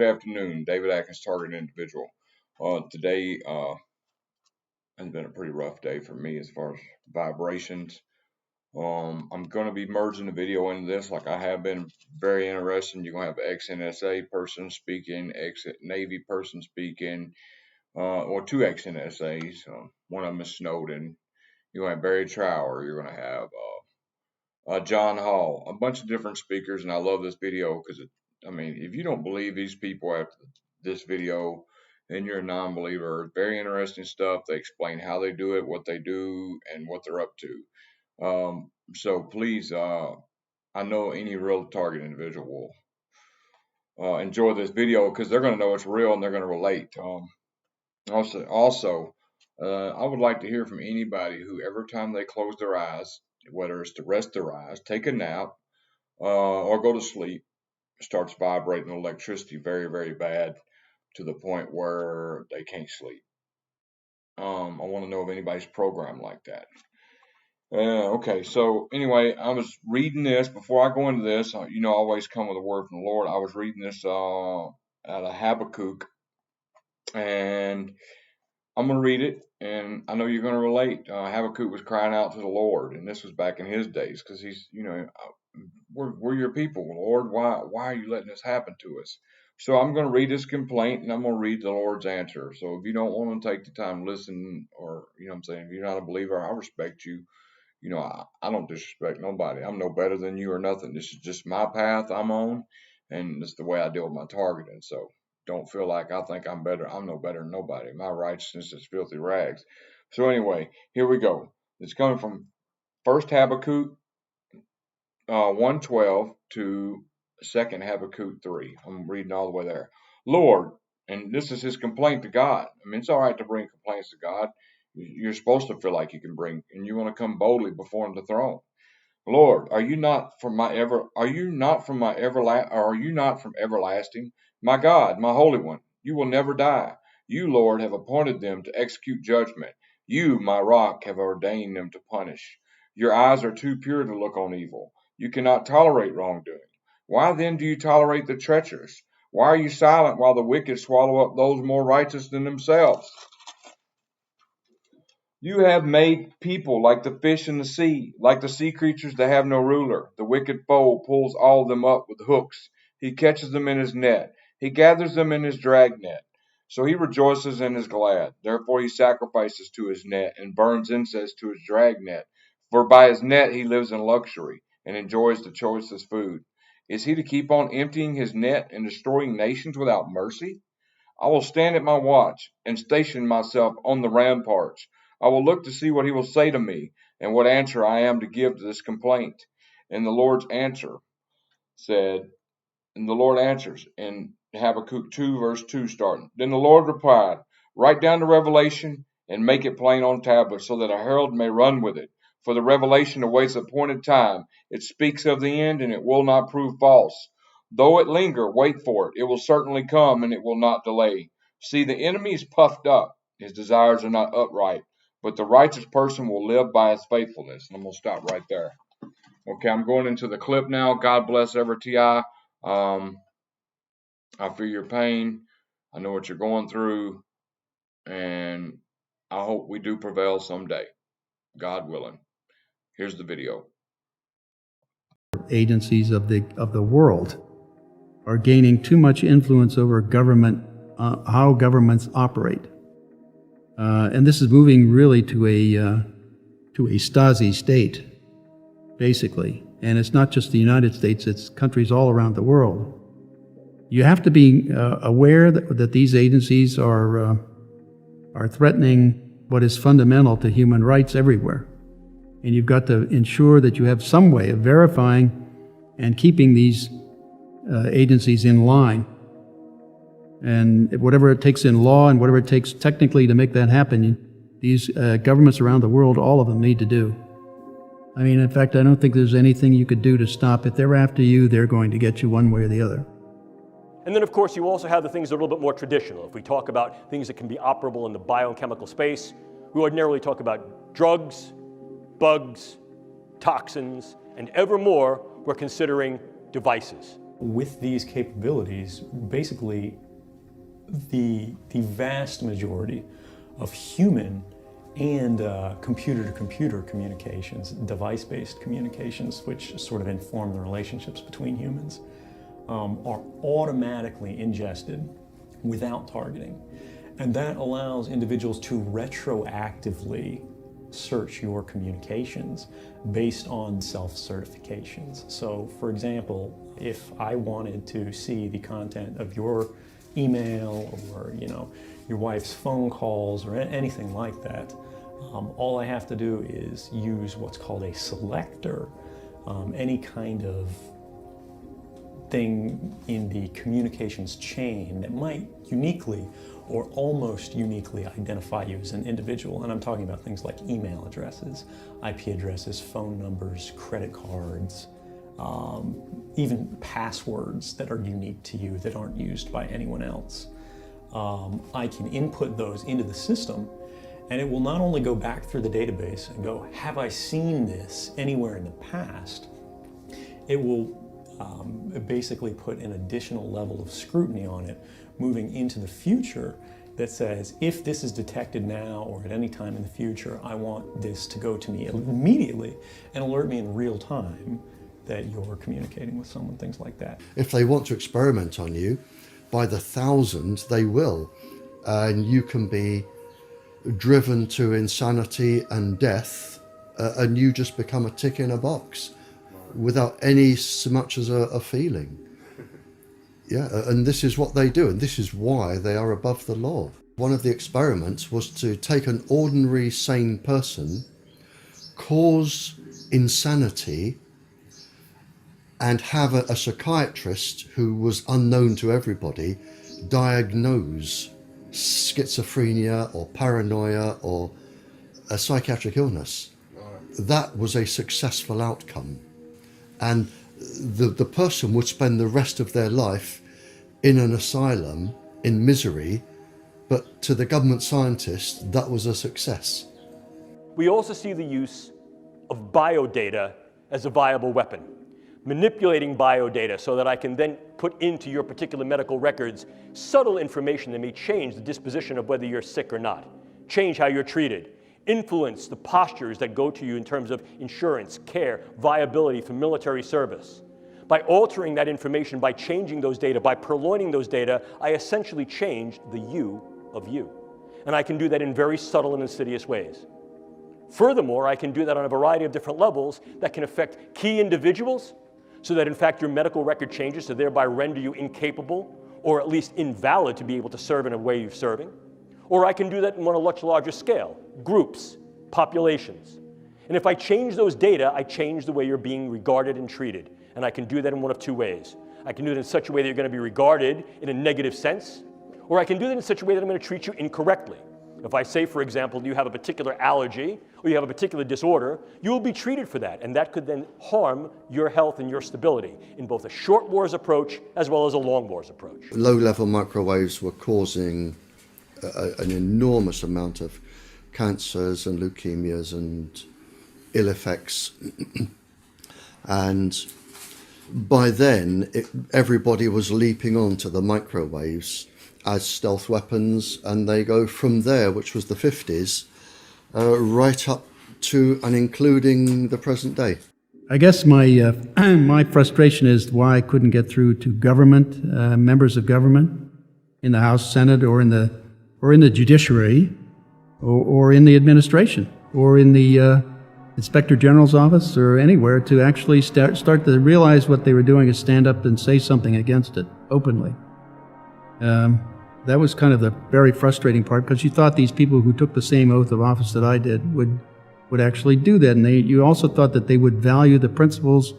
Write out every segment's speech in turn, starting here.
Good afternoon, David Atkins, target individual. Today has been a pretty rough day for me as far as vibrations. I'm going to be merging the video into this like I have been. Very interesting. You're going to have ex-NSA person speaking, ex-Navy person speaking, or two ex-NSAs. One of them is Snowden. You're going to have Barry Trower. You're going to have John Hall, a bunch of different speakers, and I love this video because if you don't believe these people after this video, then you're a non-believer. Very interesting stuff. They explain how they do it, what they do, and what they're up to. So please, I know any real target individual will enjoy this video because they're going to know it's real and they're going to relate. Also, I would like to hear from anybody who every time they close their eyes, whether it's to rest their eyes, take a nap, or go to sleep, starts vibrating electricity very, very bad to the point where they can't sleep. I want to know if anybody's programmed like that. Okay, so anyway, I was reading this before I go into this. I always come with a word from the Lord. I was reading this out of Habakkuk, and I'm going to read it, and I know you're going to relate. Habakkuk was crying out to the Lord, and this was back in his days because he's, we're your people, Lord. Why are you letting this happen to us? So I'm going to read his complaint, and I'm going to read the Lord's answer. So if you don't want to take the time to listen, or, if you're not a believer, I respect you. I don't disrespect nobody. I'm no better than you or nothing. This is just my path I'm on, and it's the way I deal with my targeting. So don't feel like I think I'm better. I'm no better than nobody. My righteousness is filthy rags. So anyway, here we go. It's coming from First Habakkuk 1:12 to Second Habakkuk 3. I'm reading all the way there. Lord, and this is his complaint to God. It's all right to bring complaints to God. You're supposed to feel like you can bring, and you want to come boldly before the throne. Lord, are you not from everlasting? My God, my Holy One, you will never die. You, Lord, have appointed them to execute judgment. You, my rock, have ordained them to punish. Your eyes are too pure to look on evil. You cannot tolerate wrongdoing. Why then do you tolerate the treacherous? Why are you silent while the wicked swallow up those more righteous than themselves? You have made people like the fish in the sea, like the sea creatures that have no ruler. The wicked foe pulls all of them up with hooks. He catches them in his net. He gathers them in his drag net. So he rejoices and is glad. Therefore he sacrifices to his net and burns incense to his drag net. For by his net he lives in luxury and enjoys the choicest food. Is he to keep on emptying his net and destroying nations without mercy? I will stand at my watch and station myself on the ramparts. I will look to see what he will say to me and what answer I am to give to this complaint. And the Lord's answer said, and the Lord answers in Habakkuk 2 verse 2 starting. Then the Lord replied, write down the revelation and make it plain on tablets so that a herald may run with it. For the revelation awaits appointed time. It speaks of the end and it will not prove false. Though it linger, wait for it. It will certainly come and it will not delay. See, the enemy is puffed up. His desires are not upright. But the righteous person will live by his faithfulness. And I'm going to stop right there. Okay, I'm going into the clip now. God bless ever T.I. I feel your pain. I know what you're going through. And I hope we do prevail someday. God willing. Here's the video. Agencies of the world are gaining too much influence over government, how governments operate. And this is moving really to a Stasi state, basically. And it's not just the United States, it's countries all around the world. You have to be aware that these agencies are threatening what is fundamental to human rights everywhere. And you've got to ensure that you have some way of verifying and keeping these agencies in line. And whatever it takes in law and whatever it takes technically to make that happen, these governments around the world, all of them need to do. In fact, I don't think there's anything you could do to stop. If they're after you, they're going to get you one way or the other. And then, of course, you also have the things that are a little bit more traditional. If we talk about things that can be operable in the biochemical space, we ordinarily talk about drugs, bugs, toxins, and ever more, we're considering devices. With these capabilities, basically the vast majority of human and computer-to-computer communications, device-based communications, which sort of inform the relationships between humans, are automatically ingested without targeting. And that allows individuals to retroactively search your communications based on self-certifications. So, for example, if I wanted to see the content of your email or, your wife's phone calls or anything like that, all I have to do is use what's called a selector, any kind of thing in the communications chain that might uniquely or almost uniquely identify you as an individual. And I'm talking about things like email addresses, IP addresses, phone numbers, credit cards, even passwords that are unique to you that aren't used by anyone else. I can input those into the system, and it will not only go back through the database and go, have I seen this anywhere in the past? It will basically put an additional level of scrutiny on it moving into the future that says, if this is detected now or at any time in the future, I want this to go to me immediately and alert me in real time that you're communicating with someone, things like that. If they want to experiment on you, by the thousands they will, and you can be driven to insanity and death, and you just become a tick in a box without any so much as a feeling. Yeah, and this is what they do, and this is why they are above the law. One of the experiments was to take an ordinary sane person, cause insanity, and have a psychiatrist who was unknown to everybody diagnose schizophrenia or paranoia or a psychiatric illness. That was a successful outcome. And the person would spend the rest of their life in an asylum in misery, but to the government scientists, that was a success. We also see the use of biodata as a viable weapon. Manipulating biodata so that I can then put into your particular medical records subtle information that may change the disposition of whether you're sick or not, change how you're treated, influence the postures that go to you in terms of insurance, care, viability for military service. By altering that information, by changing those data, by purloining those data, I essentially change the you of you. And I can do that in very subtle and insidious ways. Furthermore, I can do that on a variety of different levels that can affect key individuals, so that in fact your medical record changes to thereby render you incapable or at least invalid to be able to serve in a way you're serving. Or I can do that on a much larger scale, groups, populations. And if I change those data, I change the way you're being regarded and treated. And I can do that in one of two ways. I can do it in such a way that you're going to be regarded in a negative sense, or I can do that in such a way that I'm going to treat you incorrectly. If I say, for example, you have a particular allergy or you have a particular disorder, you will be treated for that, and that could then harm your health and your stability in both a short wars approach as well as a long wars approach. Low-level microwaves were causing an enormous amount of cancers and leukemias and ill effects. And by then, everybody was leaping onto the microwaves as stealth weapons, and they go from there, which was the 50s, right up to and including the present day. I guess my my frustration is why I couldn't get through to government, members of government, in the House, Senate, or in the judiciary, or in the administration, or in the Inspector General's office, or anywhere, to actually start to realize what they were doing is stand up and say something against it openly. That was kind of the very frustrating part, because you thought these people who took the same oath of office that I did would actually do that, and you also thought that they would value the principles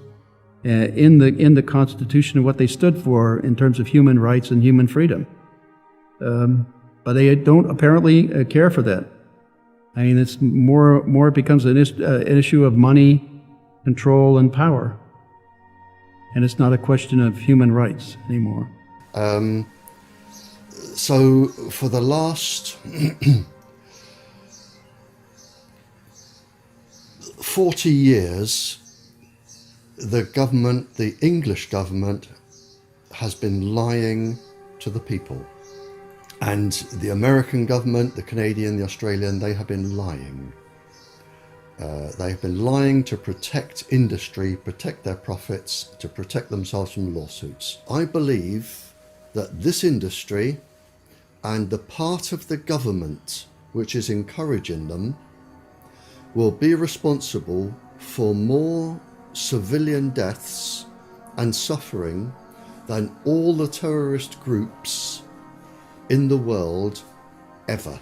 in the Constitution and what they stood for in terms of human rights and human freedom. But they don't apparently care for that. I mean, it's more it becomes an issue of money, control, and power, and it's not a question of human rights anymore. So for the last 40 years, the government, the English government, has been lying to the people. And the American government, the Canadian, the Australian, they have been lying. They have been lying to protect industry, protect their profits, to protect themselves from lawsuits. I believe that this industry and the part of the government which is encouraging them will be responsible for more civilian deaths and suffering than all the terrorist groups in the world ever.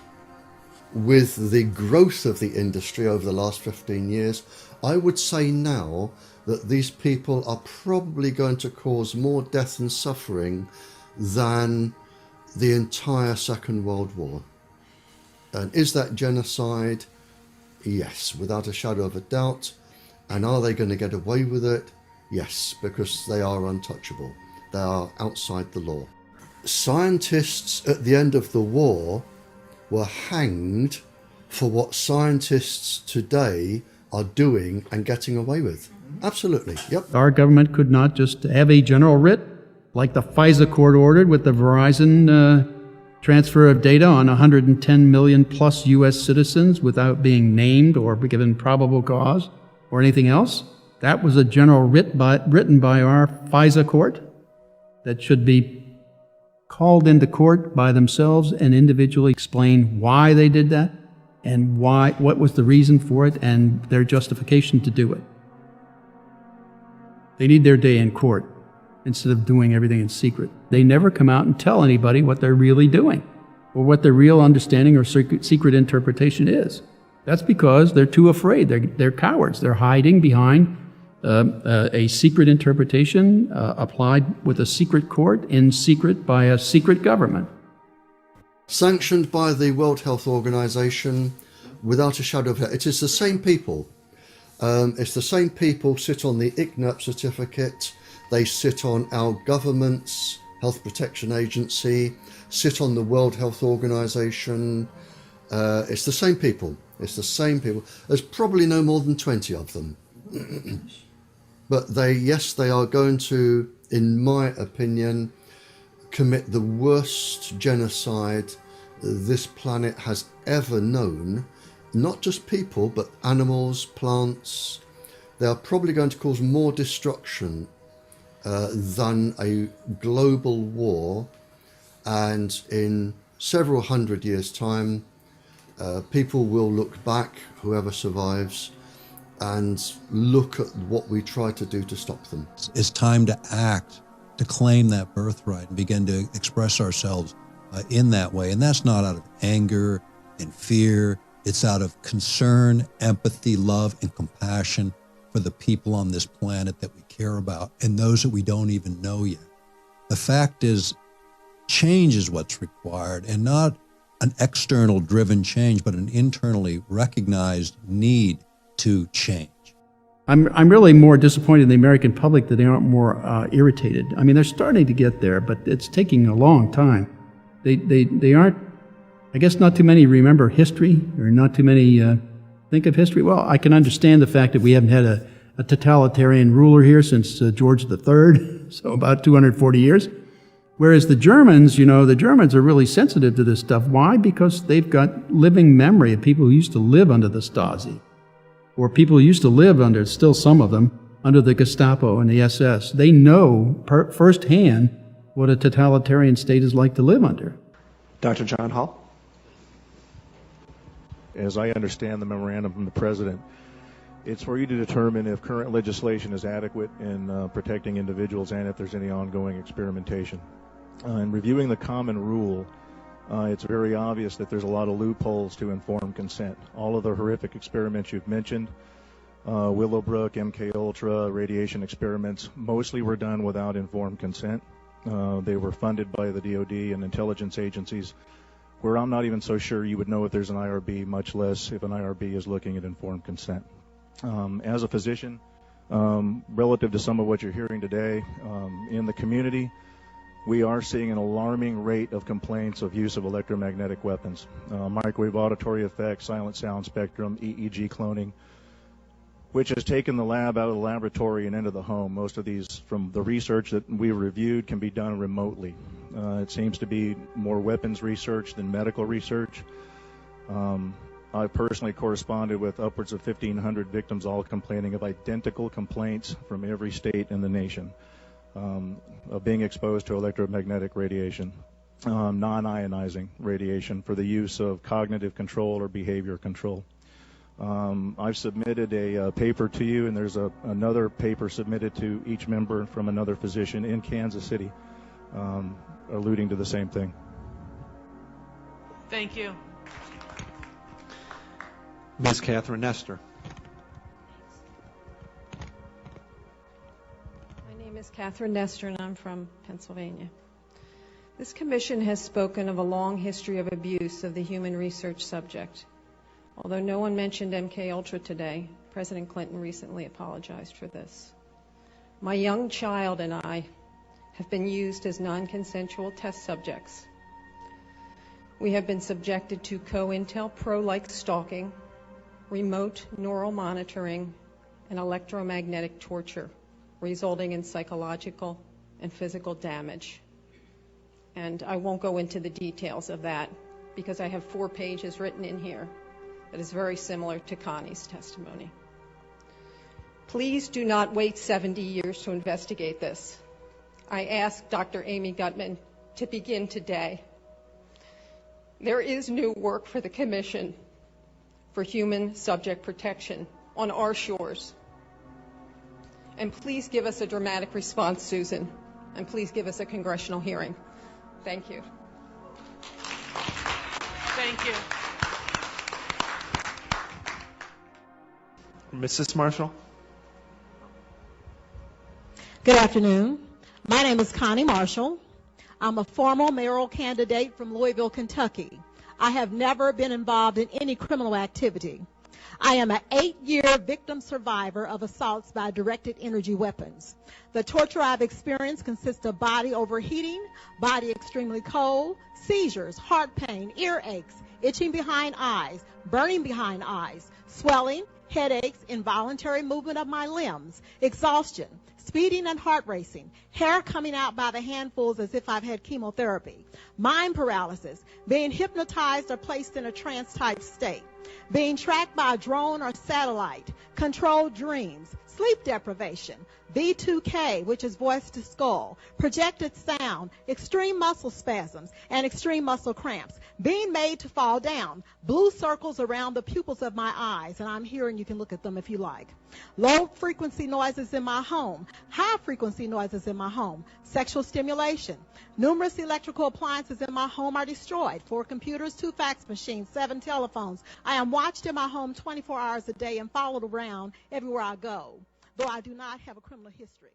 With the growth of the industry over the last 15 years, I would say now that these people are probably going to cause more death and suffering than the entire Second World War. And is that genocide? Yes, without a shadow of a doubt. And are they going to get away with it? Yes, because they are untouchable. They are outside the law. Scientists at the end of the war were hanged for what scientists today are doing and getting away with. Absolutely, yep. Our government could not just have a general writ, like the FISA court ordered with the Verizon transfer of data on 110 million plus U.S. citizens without being named or given probable cause or anything else. That was a general writ written by our FISA court that should be called into court by themselves and individually explain why they did that and what was the reason for it and their justification to do it. They need their day in court instead of doing everything in secret. They never come out and tell anybody what they're really doing or what their real understanding or secret interpretation is. That's because they're too afraid. They're cowards. They're hiding behind a secret interpretation applied with a secret court in secret by a secret government. Sanctioned by the World Health Organization, without a shadow of a doubt. It is the same people. It's the same people sit on the ICNUP certificate. They sit on our government's Health Protection Agency, sit on the World Health Organization. It's the same people. It's the same people. There's probably no more than 20 of them. But they are going to, in my opinion, commit the worst genocide this planet has ever known. Not just people, but animals, plants. They are probably going to cause more destruction than a global war. And in several hundred years' time, people will look back, whoever survives, and look at what we try to do to stop them. It's time to act, to claim that birthright and begin to express ourselves in that way. And that's not out of anger and fear. It's out of concern, empathy, love, and compassion for the people on this planet that we care about and those that we don't even know yet. The fact is, change is what's required, and not an external driven change, but an internally recognized need to change. I'm really more disappointed in the American public that they aren't more irritated. I mean, they're starting to get there, but it's taking a long time. They aren't, I guess not too many remember history, or not too many think of history. Well, I can understand the fact that we haven't had a totalitarian ruler here since George III, so about 240 years. Whereas the Germans, the Germans are really sensitive to this stuff. Why? Because they've got living memory of people who used to live under the Stasi, or people who used to live under, still some of them, under the Gestapo and the SS. They know firsthand what a totalitarian state is like to live under. Dr. John Hall. As I understand the memorandum from the President, it's for you to determine if current legislation is adequate in protecting individuals and if there's any ongoing experimentation. In reviewing the common rule, it's very obvious that there's a lot of loopholes to informed consent. All of the horrific experiments you've mentioned, Willowbrook, MKUltra, radiation experiments, mostly were done without informed consent. They were funded by the DoD and intelligence agencies, where I'm not even so sure you would know if there's an IRB, much less if an IRB is looking at informed consent. As a physician, relative to some of what you're hearing today, in the community, we are seeing an alarming rate of complaints of use of electromagnetic weapons, microwave auditory effects, silent sound spectrum, EEG cloning. which has taken the lab out of the laboratory and into the home. Most of these, from the research that we reviewed, can be done remotely. It seems to be more weapons research than medical research. I personally corresponded with upwards of 1,500 victims, all complaining of identical complaints from every state in the nation of being exposed to electromagnetic radiation, non-ionizing radiation for the use of cognitive control or behavior control. I've submitted a paper to you, and there's another paper submitted to each member from another physician in Kansas City, alluding to the same thing. Thank you. Ms. Catherine Nestor. My name is Catherine Nestor, and I'm from Pennsylvania. This commission has spoken of a long history of abuse of the human research subject. Although no one mentioned MKUltra today, President Clinton recently apologized for this. My young child and I have been used as non-consensual test subjects. We have been subjected to COINTELPRO-like stalking, remote neural monitoring, and electromagnetic torture, resulting in psychological and physical damage. And I won't go into the details of that because I have 4 pages written in here that is very similar to Connie's testimony. Please do not wait 70 years to investigate this. I ask Dr. Amy Gutman to begin today. There is new work for the Commission for Human Subject Protection on our shores. And please give us a dramatic response, Susan, and please give us a congressional hearing. Thank you. Thank you. Mrs. Marshall. Good afternoon. My name is Connie Marshall. I'm a former mayoral candidate from Louisville, Kentucky. I have never been involved in any criminal activity. I am an 8-year victim survivor of assaults by directed energy weapons. The torture I've experienced consists of body overheating, body extremely cold, seizures, heart pain, earaches, itching behind eyes, burning behind eyes, swelling, headaches, involuntary movement of my limbs, exhaustion, speeding and heart racing, hair coming out by the handfuls as if I've had chemotherapy, mind paralysis, being hypnotized or placed in a trance-type state, being tracked by a drone or satellite, controlled dreams, sleep deprivation, V2K, which is voice to skull, projected sound, extreme muscle spasms, and extreme muscle cramps, being made to fall down, blue circles around the pupils of my eyes, and I'm here and you can look at them if you like. Low frequency noises in my home, high frequency noises in my home, sexual stimulation. Numerous electrical appliances in my home are destroyed. 4 computers, 2 fax machines, 7 telephones. I am watched in my home 24 hours a day and followed around everywhere I go, though I do not have a criminal history.